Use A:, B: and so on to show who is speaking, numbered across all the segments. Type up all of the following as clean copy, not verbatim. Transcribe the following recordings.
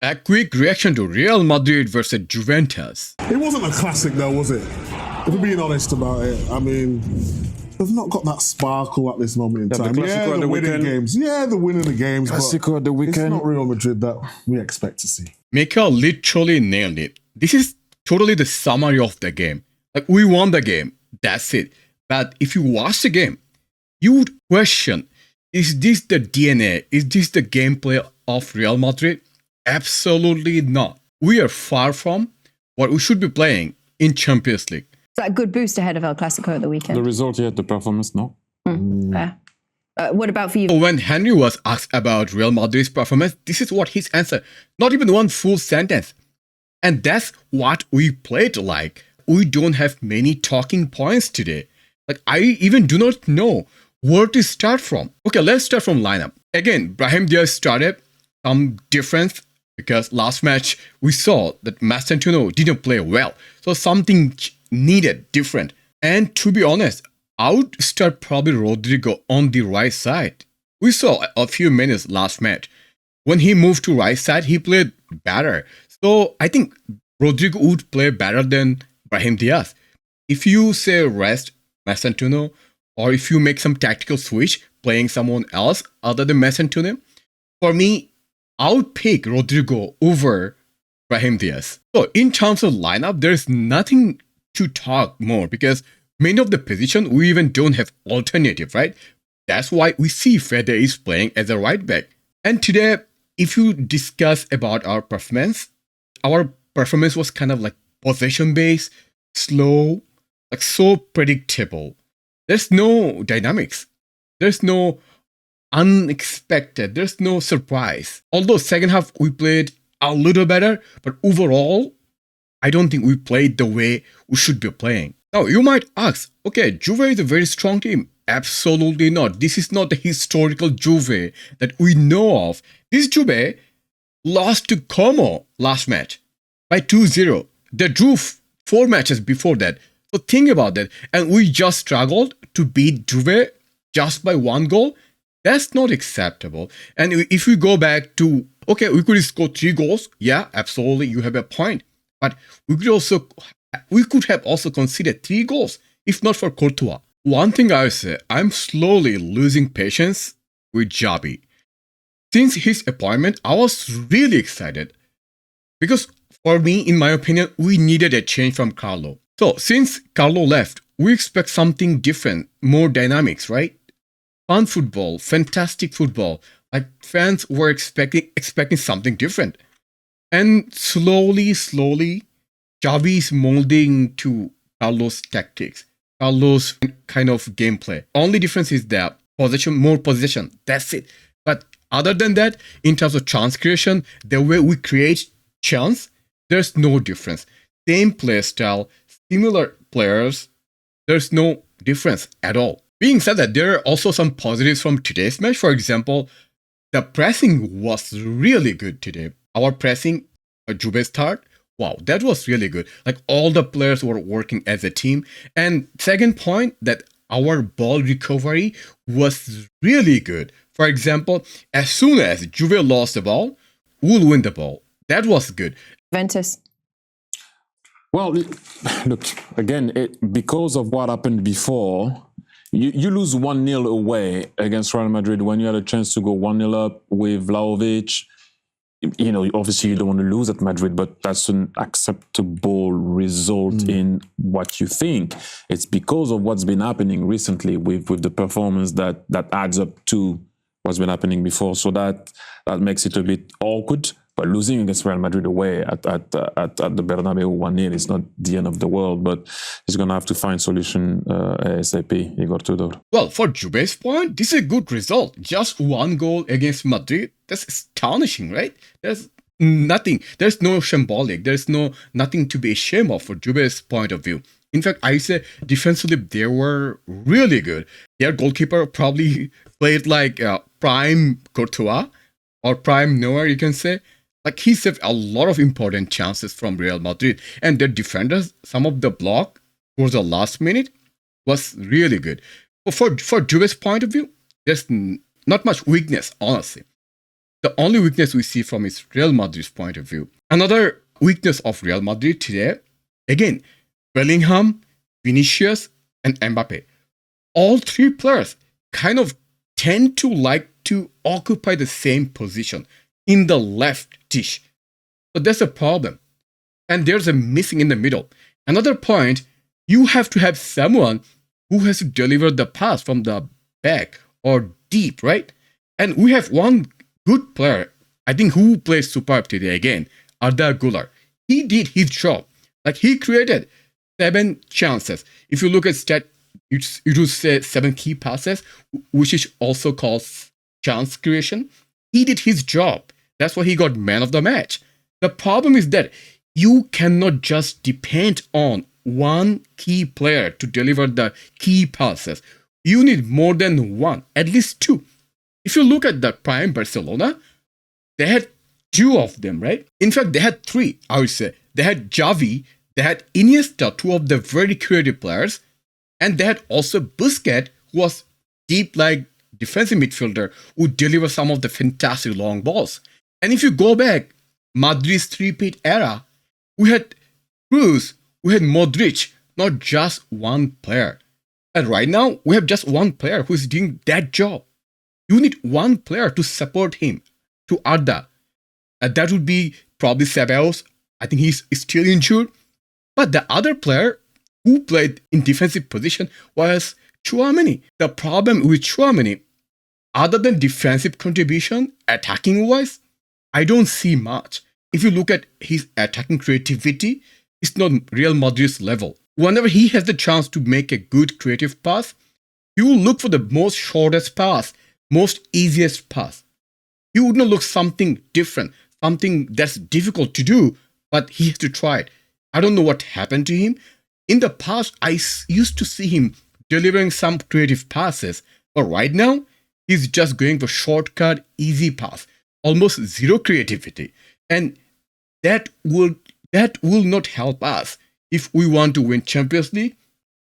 A: A quick reaction to Real Madrid versus Juventus.
B: It wasn't a classic though, was it? If we're being honest about it, I mean, they've not got that sparkle at this moment in time.
C: Yeah,
B: the winning games. Yeah, the winning the games.
C: Classico at the weekend.
B: It's not Real Madrid that we expect to see.
A: Mika literally nailed it. This is totally the summary of the game. Like, we won the game. That's it. But if you watch the game, you would question, is this the DNA? Is this the gameplay of Real Madrid? Absolutely not. We are far from what we should be playing in Champions League.
D: Is that a good boost ahead of El Clasico at the weekend?
C: The result, yeah, the performance, no.
D: Fair. What about for you?
A: When Henry was asked about Real Madrid's performance, this is what his answer. Not even one full sentence. And that's what we played like. We don't have many talking points today. Like, I even do not know where to start from. Okay, let's start from lineup. Again, Brahim Diaz started. Some difference because last match we saw that Mascherano didn't play well. So something needed different. And to be honest, I would start probably Rodrigo on the right side. We saw a few minutes last match. When he moved to right side, he played better. So I think Rodrigo would play better than Brahim Diaz. If you say rest Mascherano, or if you make some tactical switch, playing someone else other than Mascherano, for me, I would pick Rodrigo over Brahim Diaz. So in terms of lineup, there's nothing to talk more because many of the position we even don't have alternative, right? That's why we see Fede is playing as a right back. And today, if you discuss about our performance was kind of like possession based, slow, like so predictable. There's no dynamics. There's no unexpected. There's no surprise. Although second half we played a little better, but overall, I don't think we played the way we should be playing. Now, you might ask, okay, Juve is a very strong team. Absolutely not. This is not the historical Juve that we know of. This Juve lost to Como last match by 2-0. They drew 4 matches before that. So think about that. And we just struggled to beat Juve just by 1 goal. That's not acceptable. And if we go back to, okay, we could score 3 goals. Yeah, absolutely, you have a point. But we could have also considered 3 goals, if not for Courtois. One thing I would say, I'm slowly losing patience with Xabi. Since his appointment, I was really excited. Because for me, in my opinion, we needed a change from Carlo. So since Carlo left, we expect something different, more dynamics, right? Fun football, fantastic football. Like, fans were expecting something different. And slowly, Xavi is molding to Carlos' tactics, Carlos' kind of gameplay. Only difference is that more possession. That's it. But other than that, in terms of chance creation, the way we create chance, there's no difference. Same play style, similar players, there's no difference at all. Being said that, there are also some positives from today's match. For example, the pressing was really good today. Our pressing, Juve start, wow, that was really good. Like, all the players were working as a team. And second point, that our ball recovery was really good. For example, as soon as Juve lost the ball, we'll win the ball. That was good.
D: Juventus.
C: Well, look, again, because of what happened before, you lose 1-0 away against Real Madrid when you had a chance to go 1-0 up with Vlahovic. You know, obviously you don't want to lose at Madrid, but that's an acceptable result in what you think. It's because of what's been happening recently with the performance that adds up to what's been happening before. So that makes it a bit awkward. But losing against Real Madrid away at the Bernabeu 1-0 is not the end of the world, but he's going to have to find solution ASAP, Igor Tudor.
A: Well, for Juve's point, this is a good result. Just 1 goal against Madrid. That's astonishing, right? There's nothing. There's no shambolic. There's nothing to be ashamed of for Juve's point of view. In fact, I say defensively, they were really good. Their goalkeeper probably played like prime Courtois or prime Neuer, you can say. Like, he saved a lot of important chances from Real Madrid. And their defenders, some of the block towards the last minute was really good. But for Juve's point of view, there's not much weakness, honestly. the only weakness we see from is Real Madrid's point of view. Another weakness of Real Madrid today, again, Bellingham, Vinicius, and Mbappe. All three players kind of tend to like to occupy the same position in the left dish. So that's a problem. And there's a missing in the middle. Another point, you have to have someone who has to deliver the pass from the back or deep, right? And we have one good player, I think, who plays superb today again, Arda Güler. He did his job. Like, he created 7 chances. If you look at stat, it would say 7 key passes, which is also called chance creation. He did his job. That's why he got man of the match. The problem is that you cannot just depend on one key player to deliver the key passes. You need more than one, at least 2. If you look at the prime Barcelona, they had 2 of them, right? In fact, they had 3, I would say. They had Xavi, they had Iniesta, 2 of the very creative players, and they had also Busquets, who was deep like defensive midfielder, who delivered some of the fantastic long balls. And if you go back, Madrid's three-peat era, we had Cruz, we had Modric, not just one player. And right now, we have just one player who is doing that job. You need one player to support him, to Arda. And that would be probably Ceballos. I think he's still injured. But the other player who played in defensive position was Tchouaméni. The problem with Tchouaméni, other than defensive contribution, attacking-wise, I don't see much. If you look at his attacking creativity, it's not Real Madrid's level. Whenever he has the chance to make a good creative pass, he will look for the most shortest pass, most easiest pass. He would not look something different, something that's difficult to do, but he has to try it. I don't know what happened to him. In the past, I used to see him delivering some creative passes, but right now, he's just going for shortcut, easy pass, almost zero creativity. And that will not help us if we want to win Champions League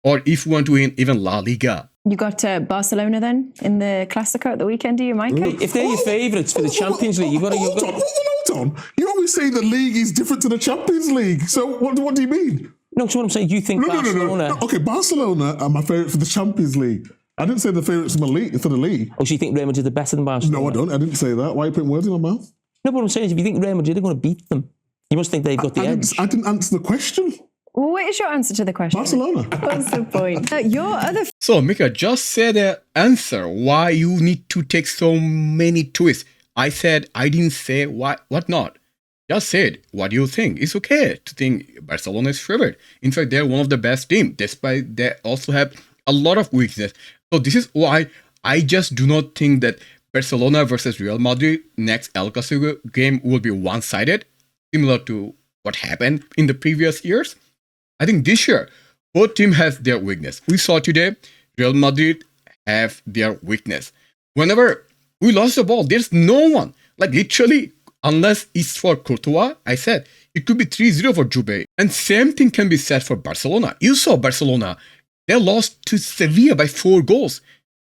A: or if we want to win even La Liga.
D: You got Barcelona then in the Clásico at the weekend, do you, Mike?
E: If they're your favourites for the Champions League, you've got to...
B: Hold on. You always say the league is different to the Champions League. So what do you mean?
E: No, so what I'm saying, you think Barcelona...
B: No. Okay, Barcelona are my favourite for the Champions League. I didn't say the favourites for the league.
E: Oh, so you think Real Madrid are better than Barcelona?
B: No, I don't. I didn't say that. Why are you putting words in my mouth?
E: No, but what I'm saying is, if you think Real Madrid are going to beat them, you must think they've got the edge.
B: I didn't answer the question.
D: What is your answer to the question?
B: Barcelona.
D: What's the point? Your other...
A: So, Mika, just say the answer why you need to take so many twists. I didn't say why, what not. Just said, what do you think? It's okay to think Barcelona is favored. In fact, they're one of the best teams, despite they also have a lot of weakness. So this is why I just do not think that Barcelona versus Real Madrid next El Clasico game will be one-sided, similar to what happened in the previous years. I think this year, both teams have their weakness. We saw today, Real Madrid have their weakness. Whenever we lost the ball, there's no one. Like literally, unless it's for Courtois, I said, it could be 3-0 for Juve. And same thing can be said for Barcelona. You saw Barcelona. They lost to Sevilla by 4 goals.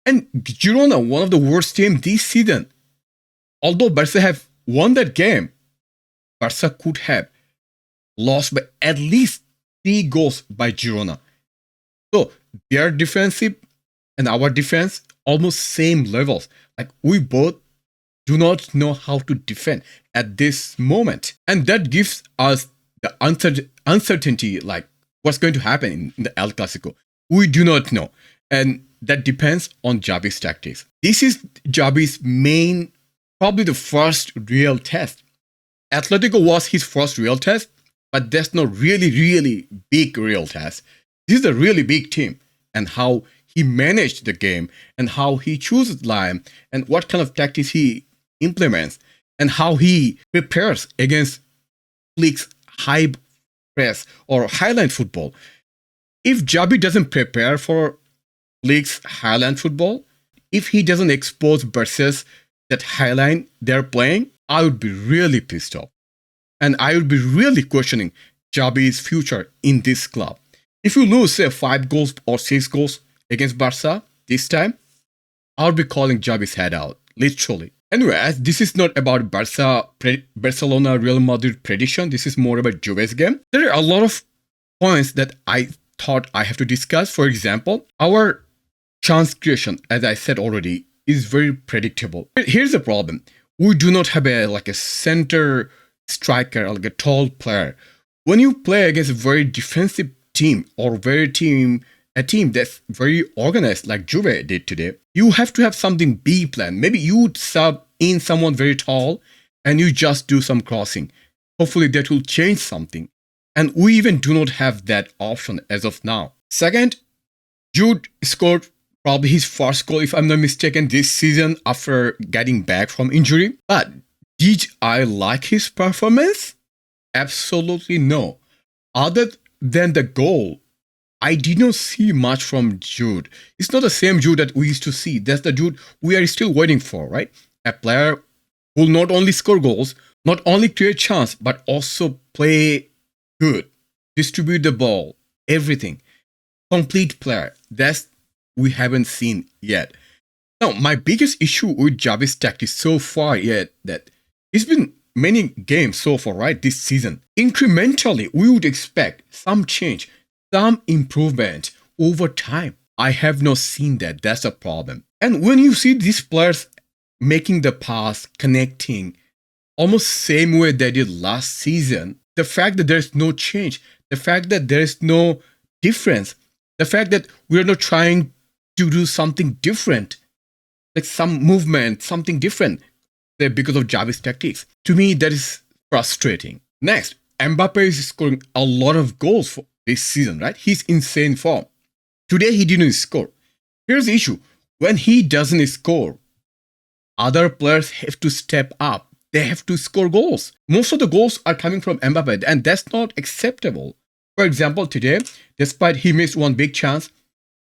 A: And Girona, one of the worst teams this season. Although Barca have won that game, Barca could have lost by at least 3 goals by Girona. So their defensive and our defense almost same levels. Like we both do not know how to defend at this moment. And that gives us the uncertainty, like what's going to happen in the El Clasico. We do not know. And that depends on Xabi's tactics. This is Xabi's main, probably the first real test. Atletico was his first real test, but that's not really big real test. This is a really big team, and how he managed the game, and how he chooses line, and what kind of tactics he implements, and how he prepares against Flick's high press or highline football. If Xabi doesn't prepare for Flick's highline football, if he doesn't expose versus that highline they're playing, I would be really pissed off. And I would be really questioning Xabi's future in this club. If you lose, say, 5 goals or 6 goals against Barca this time, I would be calling Xabi's head out, literally. Anyway, as this is not about Barcelona Real Madrid prediction, this is more about Juve's game. There are a lot of points that I thought I have to discuss. For example, our chance creation, as I said already, is very predictable. Here's the problem. We do not have a center striker, like a tall player. When you play against a very defensive team or a team that's very organized like Juve did today, you have to have something B plan. Maybe you would sub in someone very tall and you just do some crossing. Hopefully that will change something. And we even do not have that option as of now. Second, Jude scored probably his first goal, if I'm not mistaken, this season after getting back from injury. But did I like his performance? Absolutely no. Other than the goal, I did not see much from Jude. It's not the same Jude that we used to see. That's the Jude we are still waiting for, right? A player who will not only score goals, not only create chance, but also play good, distribute the ball, everything. Complete player. That's we haven't seen yet. Now, my biggest issue with Xabi's tactics so far yet that it's been many games so far, right, this season. Incrementally, we would expect some change, some improvement over time. I have not seen that. That's a problem. And when you see these players making the pass, connecting, almost same way they did last season, the fact that there's no change, the fact that there's no difference, the fact that we're not trying to do something different, like some movement, something different, because of Xabi's tactics. To me, that is frustrating. Next, Mbappe is scoring a lot of goals for this season, right? He's insane form. Today, he didn't score. Here's the issue. When he doesn't score, other players have to step up. They have to score goals. Most of the goals are coming from Mbappe, and that's not acceptable. For example, today, despite he missed one big chance,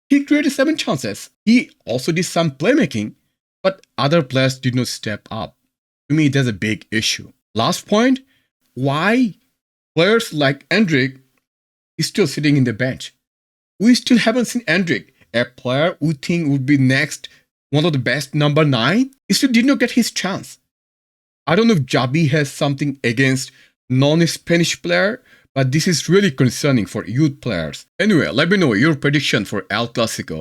A: he created 7 chances. He also did some playmaking, but other players did not step up. To me, that's a big issue. Last point, why players like Endrick is still sitting in the bench? We still haven't seen Endrick, a player we think would be next, one of the best number 9. He still did not get his chance. I don't know if Xabi has something against non-Spanish player, but this is really concerning for youth players. Anyway, let me know your prediction for El Clasico.